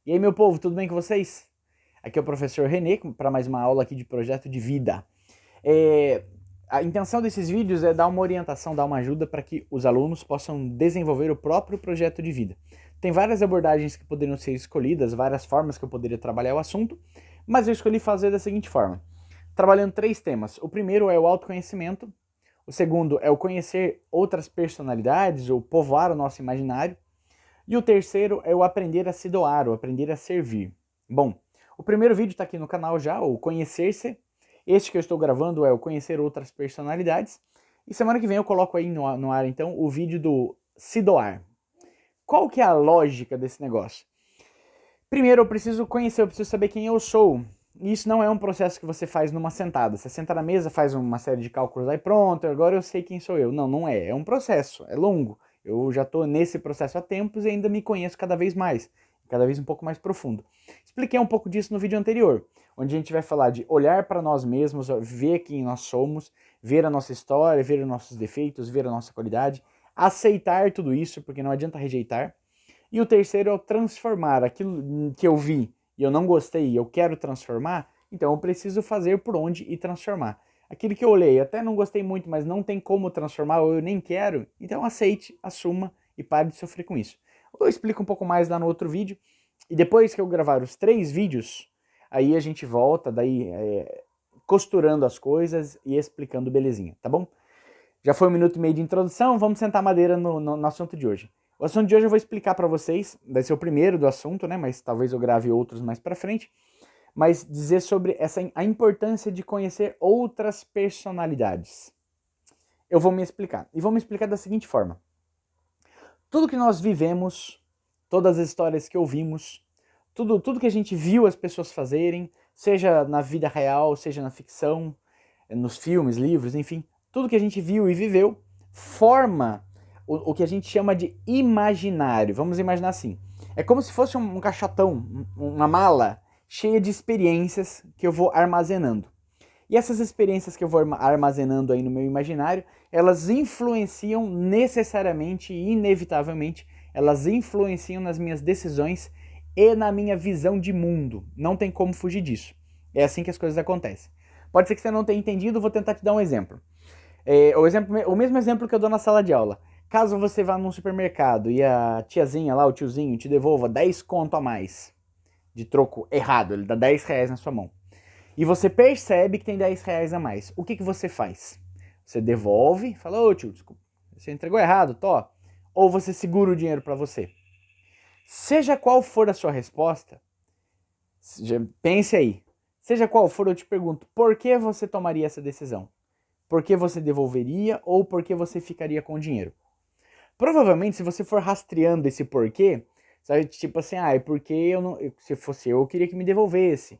E aí, meu povo, tudo bem com vocês? Aqui é o professor Renê para mais uma aula aqui de projeto de vida. A intenção desses vídeos é dar uma orientação, dar uma ajuda para que os alunos possam desenvolver o próprio projeto de vida. Tem várias abordagens que poderiam ser escolhidas, várias formas que eu poderia trabalhar o assunto, mas eu escolhi fazer da seguinte forma, trabalhando 3 temas. O primeiro é o autoconhecimento, o segundo é o conhecer outras personalidades ou povoar o nosso imaginário, e o terceiro é o aprender a se doar, o aprender a servir. Bom, o primeiro vídeo está aqui no canal já, o Conhecer-se. Este que eu estou gravando é o Conhecer Outras Personalidades. E semana que vem eu coloco aí no ar, então, o vídeo do Se Doar. Qual que é a lógica desse negócio? Primeiro eu preciso conhecer, eu preciso saber quem eu sou. E isso não é um processo que você faz numa sentada. Você senta na mesa, faz uma série de cálculos aí, pronto, agora eu sei quem sou eu. Não, não é. É um processo, é longo. Eu já estou nesse processo há tempos e ainda me conheço cada vez mais, cada vez um pouco mais profundo. Expliquei um pouco disso no vídeo anterior, onde a gente vai falar de olhar para nós mesmos, ver quem nós somos, ver a nossa história, ver os nossos defeitos, ver a nossa qualidade, aceitar tudo isso, porque não adianta rejeitar. E o terceiro é o transformar aquilo que eu vi e eu não gostei e eu quero transformar, então eu preciso fazer por onde e transformar. Aquilo que eu olhei, até não gostei muito, mas não tem como transformar ou eu nem quero, então aceite, assuma e pare de sofrer com isso. Eu explico um pouco mais lá no outro vídeo e depois que eu gravar os 3 vídeos, aí a gente volta, daí costurando as coisas e explicando belezinha, tá bom? Já foi 1 minuto e meio de introdução, vamos sentar madeira no assunto de hoje. O assunto de hoje eu vou explicar para vocês, vai ser o primeiro do assunto, né? Mas talvez eu grave outros mais para frente. Mas dizer sobre a importância de conhecer outras personalidades. Eu vou me explicar. E vou me explicar da seguinte forma. Tudo que nós vivemos, todas as histórias que ouvimos, tudo que a gente viu as pessoas fazerem, seja na vida real, seja na ficção, nos filmes, livros, enfim, tudo que a gente viu e viveu forma o que a gente chama de imaginário. Vamos imaginar assim. É como se fosse um caixotão, uma mala cheia de experiências que eu vou armazenando. E essas experiências que eu vou armazenando aí no meu imaginário, elas influenciam necessariamente e inevitavelmente, elas influenciam nas minhas decisões e na minha visão de mundo. Não tem como fugir disso. É assim que as coisas acontecem. Pode ser que você não tenha entendido, vou tentar te dar um exemplo. O mesmo exemplo que eu dou na sala de aula. Caso você vá num supermercado e a tiazinha lá, o tiozinho, te devolva 10 conto a mais de troco errado, ele dá 10 reais na sua mão. E você percebe que tem 10 reais a mais. O que você faz? Você devolve, fala, ô tio, desculpa, você entregou errado, tô. Ou você segura o dinheiro para você. Seja qual for a sua resposta, pense aí. Seja qual for, eu te pergunto, por que você tomaria essa decisão? Por que você devolveria ou por que você ficaria com o dinheiro? Provavelmente, se você for rastreando esse porquê, sabe, tipo assim, é porque eu não, se fosse eu queria que me devolvesse.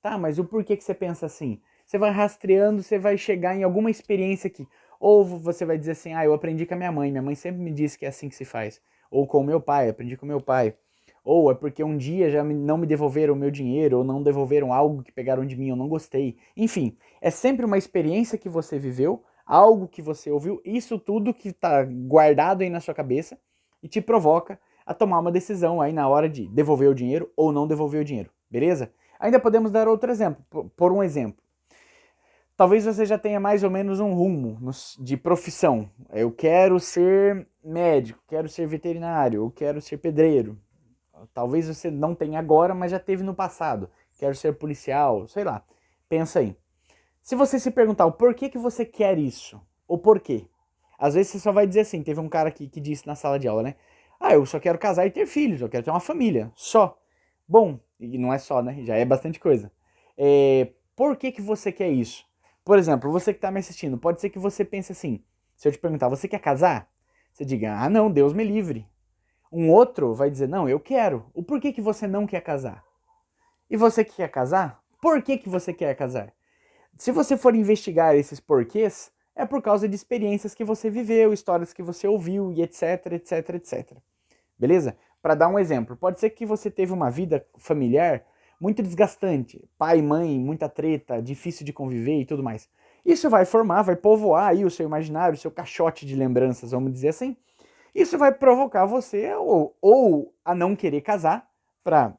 Tá, mas o porquê que você pensa assim? Você vai rastreando, você vai chegar em alguma experiência que, ou você vai dizer assim, eu aprendi com a minha mãe sempre me disse que é assim que se faz. Ou com o meu pai, aprendi com o meu pai. Ou é porque um dia já não me devolveram o meu dinheiro, ou não devolveram algo que pegaram de mim, eu não gostei. Enfim, é sempre uma experiência que você viveu, algo que você ouviu, isso tudo que está guardado aí na sua cabeça e te provoca a tomar uma decisão aí na hora de devolver o dinheiro ou não devolver o dinheiro, beleza? Ainda podemos dar outro exemplo, por um exemplo. Talvez você já tenha mais ou menos um rumo de profissão. Eu quero ser médico, quero ser veterinário, eu quero ser pedreiro. Talvez você não tenha agora, mas já teve no passado. Quero ser policial, sei lá. Pensa aí. Se você se perguntar o porquê que você quer isso, o porquê, às vezes você só vai dizer assim, teve um cara aqui que disse na sala de aula, né? Eu só quero casar e ter filhos, eu quero ter uma família, só. Bom, e não é só, né? Já é bastante coisa. Por que você quer isso? Por exemplo, você que está me assistindo, pode ser que você pense assim, se eu te perguntar, você quer casar? Você diga, não, Deus me livre. Um outro vai dizer, não, eu quero. O porquê que você não quer casar? E você que quer casar? Por que você quer casar? Se você for investigar esses porquês, é por causa de experiências que você viveu, histórias que você ouviu e etc, etc, etc. Beleza? Para dar um exemplo, pode ser que você teve uma vida familiar muito desgastante, pai, mãe, muita treta, difícil de conviver e tudo mais. Isso vai formar, vai povoar aí o seu imaginário, o seu caixote de lembranças, vamos dizer assim. Isso vai provocar você ou a não querer casar para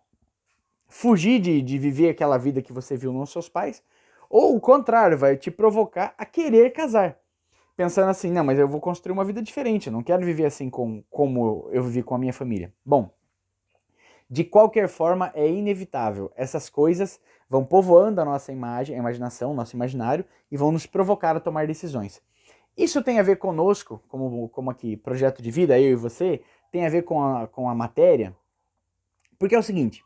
fugir de viver aquela vida que você viu nos seus pais, ou o contrário, vai te provocar a querer casar. Pensando assim, não, mas eu vou construir uma vida diferente, eu não quero viver assim como eu vivi com a minha família. Bom, de qualquer forma, é inevitável. Essas coisas vão povoando a nossa imagem, a imaginação, o nosso imaginário, e vão nos provocar a tomar decisões. Isso tem a ver conosco, como aqui, projeto de vida, eu e você, tem a ver com a matéria, porque é o seguinte,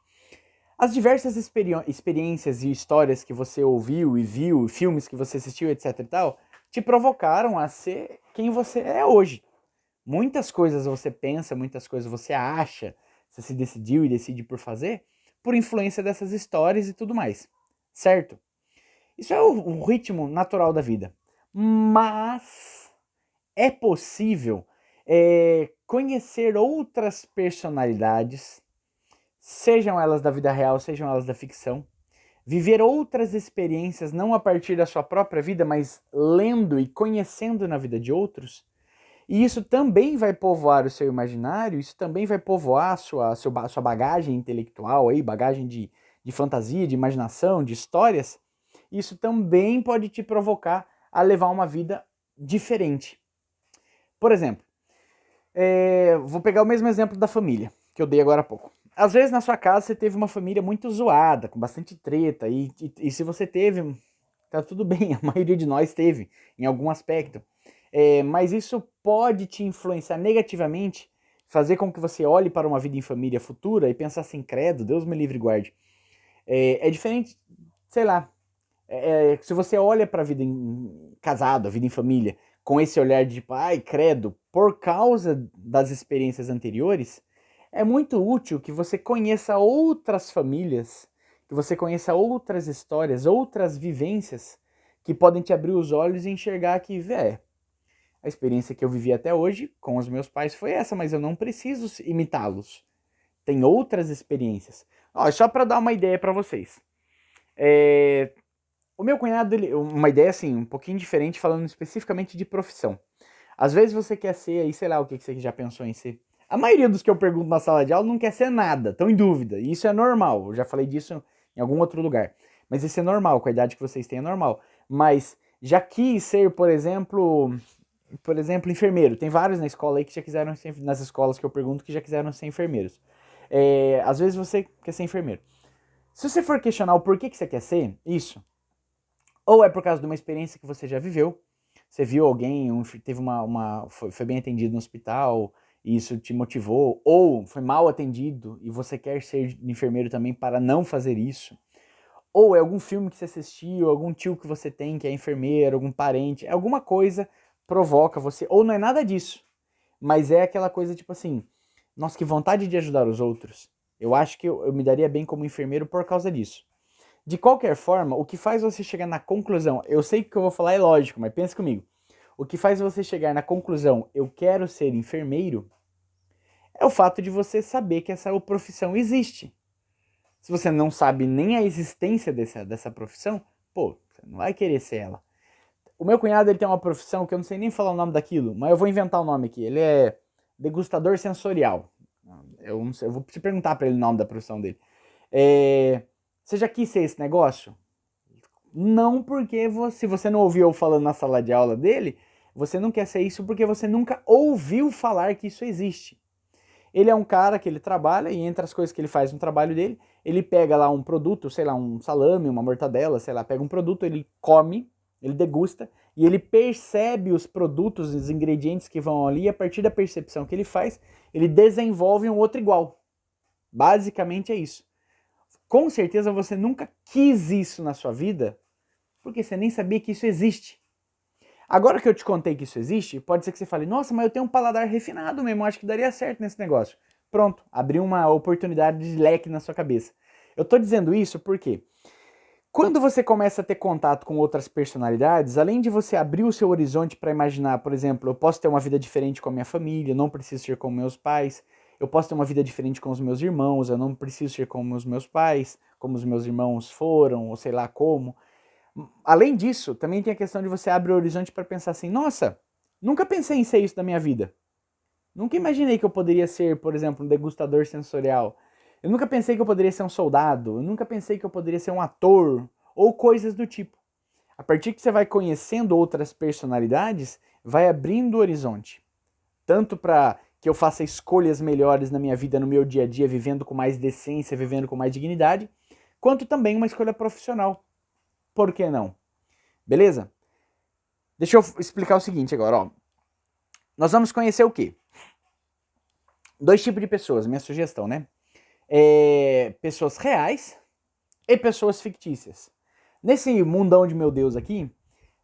as diversas experiências e histórias que você ouviu e viu, filmes que você assistiu, etc e tal, te provocaram a ser quem você é hoje. Muitas coisas você pensa, muitas coisas você acha, você se decidiu e decide por fazer, por influência dessas histórias e tudo mais, certo? Isso é o ritmo natural da vida. Mas é possível conhecer outras personalidades, sejam elas da vida real, sejam elas da ficção, viver outras experiências não a partir da sua própria vida, mas lendo e conhecendo na vida de outros. E isso também vai povoar o seu imaginário, isso também vai povoar a sua bagagem intelectual, aí, bagagem de fantasia, de imaginação, de histórias. Isso também pode te provocar a levar uma vida diferente. Por exemplo, vou pegar o mesmo exemplo da família, que eu dei agora há pouco. Às vezes na sua casa você teve uma família muito zoada, com bastante treta, e se você teve, tá tudo bem, a maioria de nós teve, em algum aspecto. Mas isso pode te influenciar negativamente, fazer com que você olhe para uma vida em família futura e pensar assim, credo, Deus me livre e guarde. É diferente, sei lá, se você olha para a vida em casado, a vida em família, com esse olhar de tipo, ai, credo, por causa das experiências anteriores, é muito útil que você conheça outras famílias, que você conheça outras histórias, outras vivências que podem te abrir os olhos e enxergar que, a experiência que eu vivi até hoje com os meus pais foi essa, mas eu não preciso imitá-los. Tem outras experiências. Só para dar uma ideia para vocês. O meu cunhado, uma ideia assim, um pouquinho diferente, falando especificamente de profissão. Às vezes você quer ser aí, sei lá o que você já pensou em ser. A maioria dos que eu pergunto na sala de aula não quer ser nada, estão em dúvida. E isso é normal, eu já falei disso em algum outro lugar. Mas isso é normal, com a idade que vocês têm é normal. Mas já quis ser, por exemplo, enfermeiro. Tem vários na escola aí que já quiseram ser, nas escolas que eu pergunto, que já quiseram ser enfermeiros. Às vezes você quer ser enfermeiro. Se você for questionar o porquê que você quer ser isso, ou é por causa de uma experiência que você já viveu, você viu alguém, teve foi bem atendido no hospital, e isso te motivou, ou foi mal atendido e você quer ser enfermeiro também para não fazer isso, ou é algum filme que você assistiu, algum tio que você tem que é enfermeiro, algum parente, alguma coisa provoca você, ou não é nada disso, mas é aquela coisa tipo assim, nossa, que vontade de ajudar os outros. Eu acho que eu me daria bem como enfermeiro por causa disso. De qualquer forma, o que faz você chegar na conclusão, eu sei que o que eu vou falar é lógico, mas pensa comigo. O que faz você chegar na conclusão, eu quero ser enfermeiro, é o fato de você saber que essa profissão existe. Se você não sabe nem a existência dessa profissão, pô, você não vai querer ser ela. O meu cunhado, ele tem uma profissão que eu não sei nem falar o nome daquilo, mas eu vou inventar o nome aqui. Ele é degustador sensorial. Eu não sei, eu vou te perguntar para ele o nome da profissão dele. Você já quis ser esse negócio? Não, porque se você não ouviu eu falando na sala de aula dele, você não quer ser isso porque você nunca ouviu falar que isso existe. Ele é um cara que ele trabalha e entre as coisas que ele faz no trabalho dele, ele pega lá um produto, sei lá, um salame, uma mortadela, sei lá, pega um produto, ele come, ele degusta e ele percebe os produtos, os ingredientes que vão ali e a partir da percepção que ele faz, ele desenvolve um outro igual. Basicamente é isso. Com certeza você nunca quis isso na sua vida, porque você nem sabia que isso existe. Agora que eu te contei que isso existe, pode ser que você fale, nossa, mas eu tenho um paladar refinado mesmo, acho que daria certo nesse negócio. Pronto, abriu uma oportunidade de leque na sua cabeça. Eu tô dizendo isso porque quando você começa a ter contato com outras personalidades, além de você abrir o seu horizonte para imaginar, por exemplo, eu posso ter uma vida diferente com a minha família, não preciso ser como meus pais, eu posso ter uma vida diferente com os meus irmãos, eu não preciso ser como os meus pais, como os meus irmãos foram, ou sei lá como. Além disso, também tem a questão de você abrir o horizonte para pensar assim, nossa, nunca pensei em ser isso na minha vida. Nunca imaginei que eu poderia ser, por exemplo, um degustador sensorial. Eu nunca pensei que eu poderia ser um soldado, eu nunca pensei que eu poderia ser um ator, ou coisas do tipo. A partir que você vai conhecendo outras personalidades, vai abrindo o horizonte. Tanto para que eu faça escolhas melhores na minha vida, no meu dia a dia, vivendo com mais decência, vivendo com mais dignidade, quanto também uma escolha profissional. Por que não? Beleza? Deixa eu explicar o seguinte agora, ó. Nós vamos conhecer o quê? Dois tipos de pessoas, minha sugestão, né? Pessoas reais e pessoas fictícias. Nesse mundão de meu Deus aqui,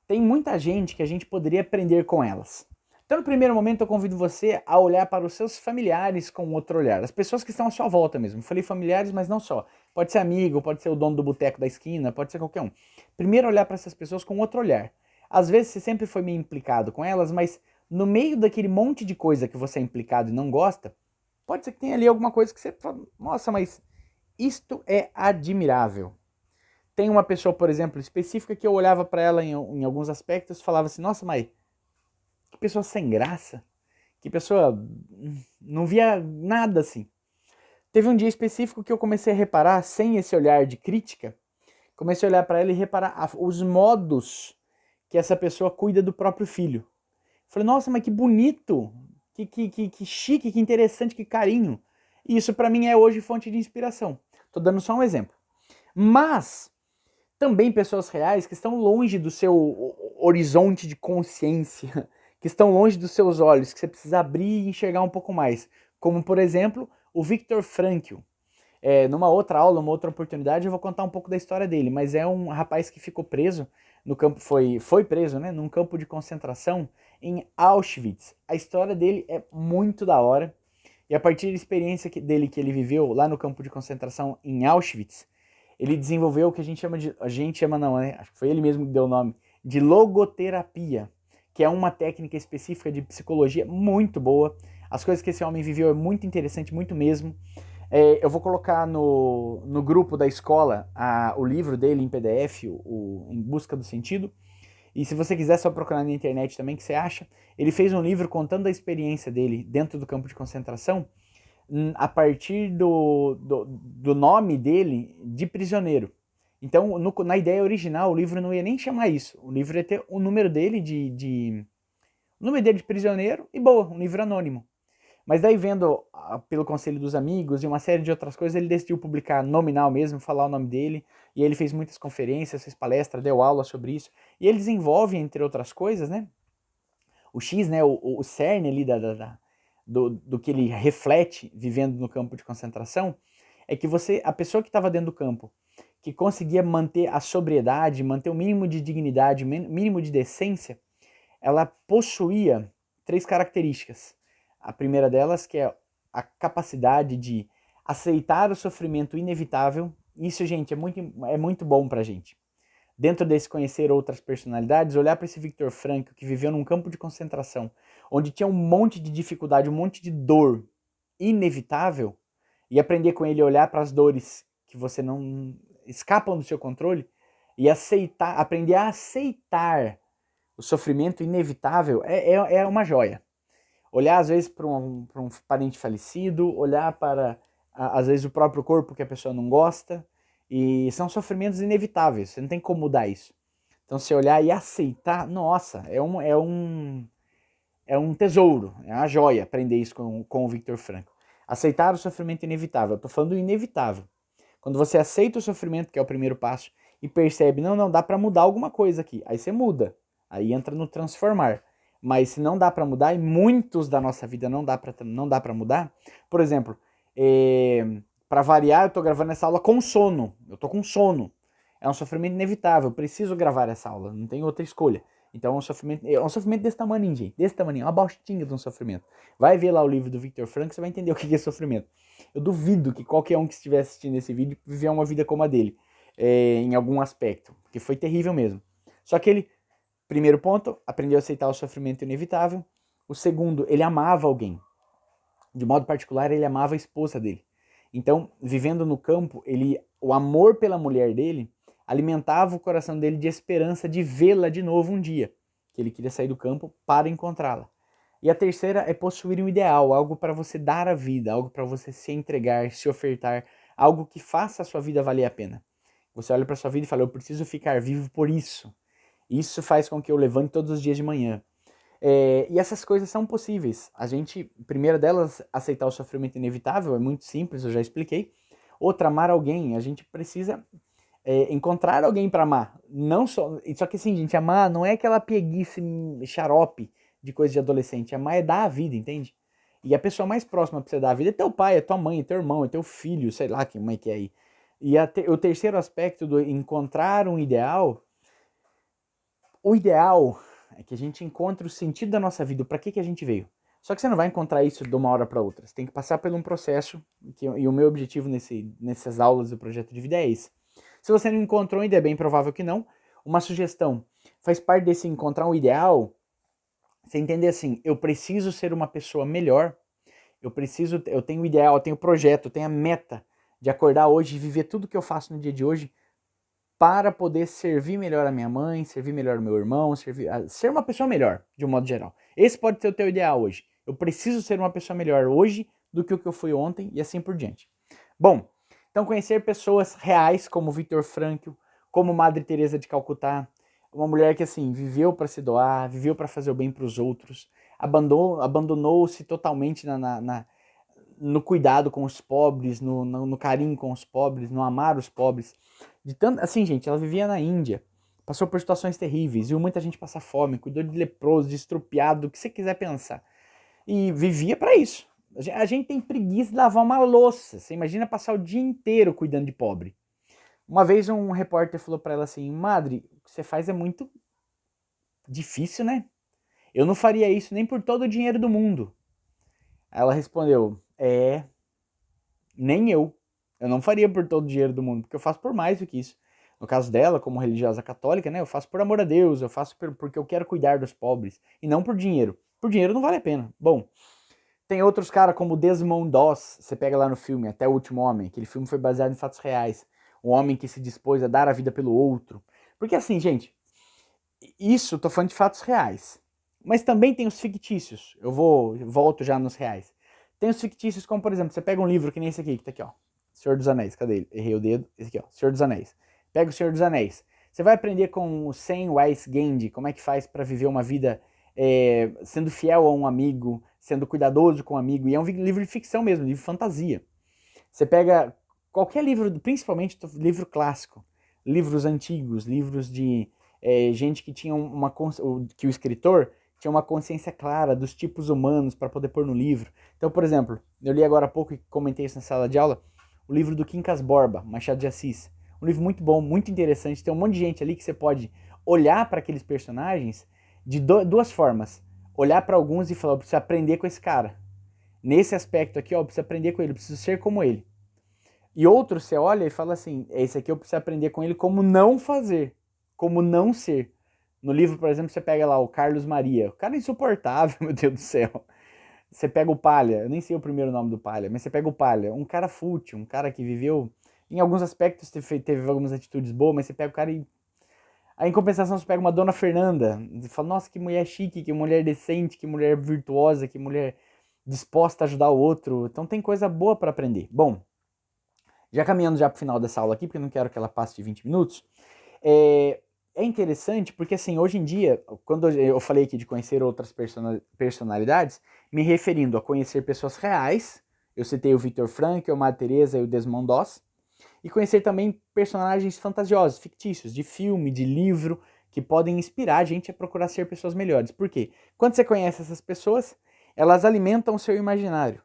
tem muita gente que a gente poderia aprender com elas. Então, no primeiro momento, eu convido você a olhar para os seus familiares com outro olhar. As pessoas que estão à sua volta mesmo. Falei familiares, mas não só. Pode ser amigo, pode ser o dono do boteco da esquina, pode ser qualquer um. Primeiro, olhar para essas pessoas com outro olhar. Às vezes, você sempre foi meio implicado com elas, mas no meio daquele monte de coisa que você é implicado e não gosta, pode ser que tenha ali alguma coisa que você fala, nossa, mas isto é admirável. Tem uma pessoa, por exemplo, específica que eu olhava para ela em alguns aspectos e falava assim, nossa, mas que pessoa sem graça, que pessoa não via nada assim. Teve um dia específico que eu comecei a reparar, sem esse olhar de crítica, comecei a olhar para ela e reparar os modos que essa pessoa cuida do próprio filho. Falei, nossa, mas que bonito, que chique, que interessante, que carinho. E isso para mim é hoje fonte de inspiração. Tô dando só um exemplo. Mas também pessoas reais que estão longe do seu horizonte de consciência, que estão longe dos seus olhos, que você precisa abrir e enxergar um pouco mais. Como, por exemplo, o Viktor Frankl. Numa outra aula, uma outra oportunidade, eu vou contar um pouco da história dele, mas é um rapaz que ficou preso no campo, foi preso, né, num campo de concentração em Auschwitz. A história dele é muito da hora, e a partir da experiência dele que ele viveu lá no campo de concentração em Auschwitz, ele desenvolveu o que a gente chama não, né? Acho que foi ele mesmo que deu o nome, de logoterapia, que é uma técnica específica de psicologia muito boa. As coisas que esse homem viveu é muito interessante, muito mesmo. Eu vou colocar no grupo da escola o livro dele em PDF, Em Busca do Sentido. E se você quiser só procurar na internet também, que você acha. Ele fez um livro contando a experiência dele dentro do campo de concentração, a partir do nome dele de prisioneiro. Então, na ideia original, o livro não ia nem chamar isso. O livro ia ter o número dele o número dele de prisioneiro e boa, um livro anônimo. Mas daí, vendo pelo conselho dos amigos e uma série de outras coisas, ele decidiu publicar nominal mesmo, falar o nome dele. E ele fez muitas conferências, fez palestra, deu aula sobre isso. E ele desenvolve, entre outras coisas, né? O X, né? O cerne ali do que ele reflete vivendo no campo de concentração, é que a pessoa que estava dentro do campo, que conseguia manter a sobriedade, manter o mínimo de dignidade, o mínimo de decência, ela possuía 3 características. A primeira delas, que é a capacidade de aceitar o sofrimento inevitável. Isso, gente, é muito bom pra gente. Dentro desse conhecer outras personalidades, olhar para esse Viktor Frankl, que viveu num campo de concentração, onde tinha um monte de dificuldade, um monte de dor inevitável, e aprender com ele a olhar para as dores que você não escapam do seu controle, e aprender a aceitar o sofrimento inevitável é uma joia. Olhar às vezes para um parente falecido, olhar para às vezes o próprio corpo que a pessoa não gosta, e são sofrimentos inevitáveis, você não tem como mudar isso. Então se olhar e aceitar, nossa, é um tesouro, é uma joia aprender isso com o Viktor Frankl. Aceitar o sofrimento inevitável, eu tô falando do inevitável. Quando você aceita o sofrimento, que é o primeiro passo, e percebe, não, dá para mudar alguma coisa aqui, aí você muda, aí entra no transformar. Mas se não dá para mudar, e muitos da nossa vida não dá para mudar, por exemplo, para variar, eu tô gravando essa aula com sono, eu tô com sono, é um sofrimento inevitável, eu preciso gravar essa aula, não tem outra escolha. Então é um sofrimento desse tamanho, gente, desse tamanho, uma bostinha de um sofrimento. Vai ver lá o livro do Viktor Frankl, você vai entender o que é sofrimento. Eu duvido que qualquer um que estiver assistindo esse vídeo viveu uma vida como a dele, em algum aspecto, porque foi terrível mesmo. Só que ele, primeiro ponto, aprendeu a aceitar o sofrimento inevitável. O segundo, ele amava alguém. De modo particular, ele amava a esposa dele. Então, vivendo no campo, o amor pela mulher dele alimentava o coração dele de esperança de vê-la de novo um dia, que ele queria sair do campo para encontrá-la. E a terceira é possuir um ideal, algo para você dar à vida, algo para você se entregar, se ofertar, algo que faça a sua vida valer a pena. Você olha para sua vida e fala, eu preciso ficar vivo por isso. Isso faz com que eu levante todos os dias de manhã. E essas coisas são possíveis. A gente, primeira delas, aceitar o sofrimento inevitável, é muito simples, eu já expliquei. Outra, amar alguém, a gente precisa encontrar alguém para amar. Não só que assim, gente, amar não é aquela pieguice xarope de coisa de adolescente. Amar é dar a vida, entende? E a pessoa mais próxima pra você dar a vida é teu pai, é tua mãe, é teu irmão, é teu filho, sei lá que mãe que é aí. E o terceiro aspecto do encontrar um ideal, o ideal é que a gente encontre o sentido da nossa vida, para que a gente veio. Só que você não vai encontrar isso de uma hora para outra. Você tem que passar por um processo, e o meu objetivo nessas aulas do projeto de vida é esse. Se você não encontrou ainda, é bem provável que não. Uma sugestão, faz parte desse encontrar um ideal, você entender assim, eu preciso ser uma pessoa melhor, eu tenho o ideal, eu tenho o projeto, eu tenho a meta de acordar hoje e viver tudo que eu faço no dia de hoje para poder servir melhor a minha mãe, servir melhor o meu irmão, ser uma pessoa melhor, de um modo geral. Esse pode ser o teu ideal hoje. Eu preciso ser uma pessoa melhor hoje do que o que eu fui ontem e assim por diante. Bom, então conhecer pessoas reais como Viktor Frankl, como Madre Teresa de Calcutá, uma mulher que assim viveu para se doar, viveu para fazer o bem para os outros, abandonou-se totalmente no cuidado com os pobres, no carinho com os pobres, no amar os pobres. De tanto, assim, gente, ela vivia na Índia, passou por situações terríveis, viu muita gente passar fome, cuidou de leproso, de estrupiado, o que você quiser pensar. E vivia para isso. A gente tem preguiça de lavar uma louça. Você imagina passar o dia inteiro cuidando de pobre. Uma vez um repórter falou para ela assim, Madre, o que você faz é muito difícil, né? Eu não faria isso nem por todo o dinheiro do mundo. Aí ela respondeu, nem eu. Eu não faria por todo o dinheiro do mundo, porque eu faço por mais do que isso. No caso dela, como religiosa católica, né, eu faço por amor a Deus, eu faço porque eu quero cuidar dos pobres, e não por dinheiro. Por dinheiro não vale a pena. Bom, tem outros caras como Desmond Doss, você pega lá no filme, Até o Último Homem, aquele filme foi baseado em fatos reais. Um homem que se dispôs a dar a vida pelo outro. Porque assim, gente, isso tô falando de fatos reais. Mas também tem os fictícios. Volto já nos reais. Tem os fictícios como, por exemplo, você pega um livro que nem esse aqui, que tá aqui, ó. Senhor dos Anéis, cadê ele? Errei o dedo. Esse aqui, ó. Senhor dos Anéis. Pega o Senhor dos Anéis. Você vai aprender com o Samwise Gamgee como é que faz para viver uma vida sendo fiel a um amigo, sendo cuidadoso com um amigo. E é um livro de ficção mesmo, livro de fantasia. Você pega qualquer livro, principalmente livro clássico, livros antigos, livros de gente que tinha que o escritor tinha uma consciência clara dos tipos humanos para poder pôr no livro. Então, por exemplo, eu li agora há pouco e comentei isso na sala de aula, o livro do Quincas Borba, Machado de Assis. Um livro muito bom, muito interessante. Tem um monte de gente ali que você pode olhar para aqueles personagens de duas formas. Olhar para alguns e falar, eu preciso aprender com esse cara. Nesse aspecto aqui, ó, eu preciso aprender com ele, eu preciso ser como ele. E outro você olha e fala assim, esse aqui eu preciso aprender com ele como não fazer, como não ser. No livro, por exemplo, você pega lá o Carlos Maria, o cara é insuportável, meu Deus do céu. Você pega o Palha, eu nem sei o primeiro nome do Palha, mas você pega o Palha, um cara fútil, um cara que viveu, em alguns aspectos teve algumas atitudes boas, mas você pega o cara e... Aí em compensação você pega uma Dona Fernanda, e fala, nossa, que mulher chique, que mulher decente, que mulher virtuosa, que mulher disposta a ajudar o outro. Então tem coisa boa para aprender. Bom, já caminhando já pro final dessa aula aqui, porque eu não quero que ela passe de 20 minutos, é interessante porque, assim, hoje em dia, quando eu falei aqui de conhecer outras personalidades, me referindo a conhecer pessoas reais, eu citei o Viktor Frankl, a Madre Teresa e o Desmond Doss, e conhecer também personagens fantasiosos, fictícios, de filme, de livro, que podem inspirar a gente a procurar ser pessoas melhores. Por quê? Quando você conhece essas pessoas, elas alimentam o seu imaginário.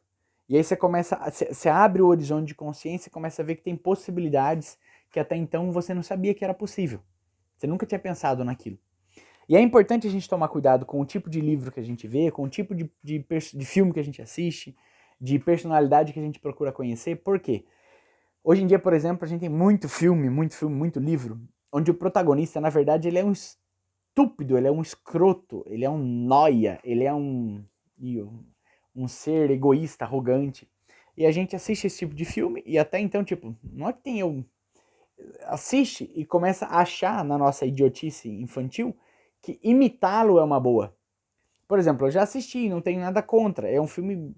E aí você abre o horizonte de consciência e começa a ver que tem possibilidades que até então você não sabia que era possível. Você nunca tinha pensado naquilo. E é importante a gente tomar cuidado com o tipo de livro que a gente vê, com o tipo de filme que a gente assiste, de personalidade que a gente procura conhecer. Por quê? Hoje em dia, por exemplo, a gente tem muito filme, muito livro, onde o protagonista, na verdade, ele é um estúpido, ele é um escroto, ele é um nóia, ele é um ser egoísta, arrogante. E a gente assiste esse tipo de filme e até então, tipo, não é que tem eu... Assiste e começa a achar na nossa idiotice infantil que imitá-lo é uma boa. Por exemplo, eu já assisti, não tenho nada contra. É um filme,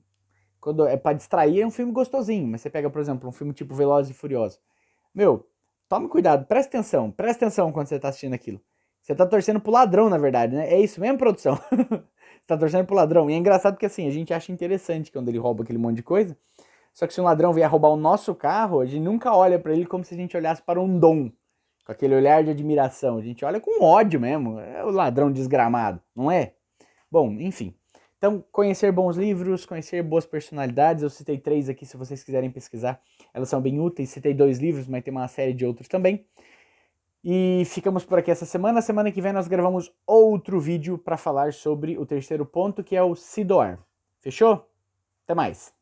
quando é pra distrair, é um filme gostosinho. Mas você pega, por exemplo, um filme tipo Velozes e Furiosos. Meu, tome cuidado, presta atenção quando você tá assistindo aquilo. Você tá torcendo pro ladrão, na verdade, né? É isso mesmo, produção? Você tá torcendo pro ladrão. E é engraçado porque assim, a gente acha interessante quando ele rouba aquele monte de coisa. Só que se um ladrão vier roubar o nosso carro, a gente nunca olha pra ele como se a gente olhasse para um dom. Com aquele olhar de admiração. A gente olha com ódio mesmo. É o ladrão desgramado, não é? Bom, enfim. Então, conhecer bons livros, conhecer boas personalidades. Eu citei 3 aqui, se vocês quiserem pesquisar. Elas são bem úteis. Citei 2 livros, mas tem uma série de outros também. E ficamos por aqui essa semana. Semana que vem nós gravamos outro vídeo para falar sobre o terceiro ponto, que é o se doar. Fechou? Até mais!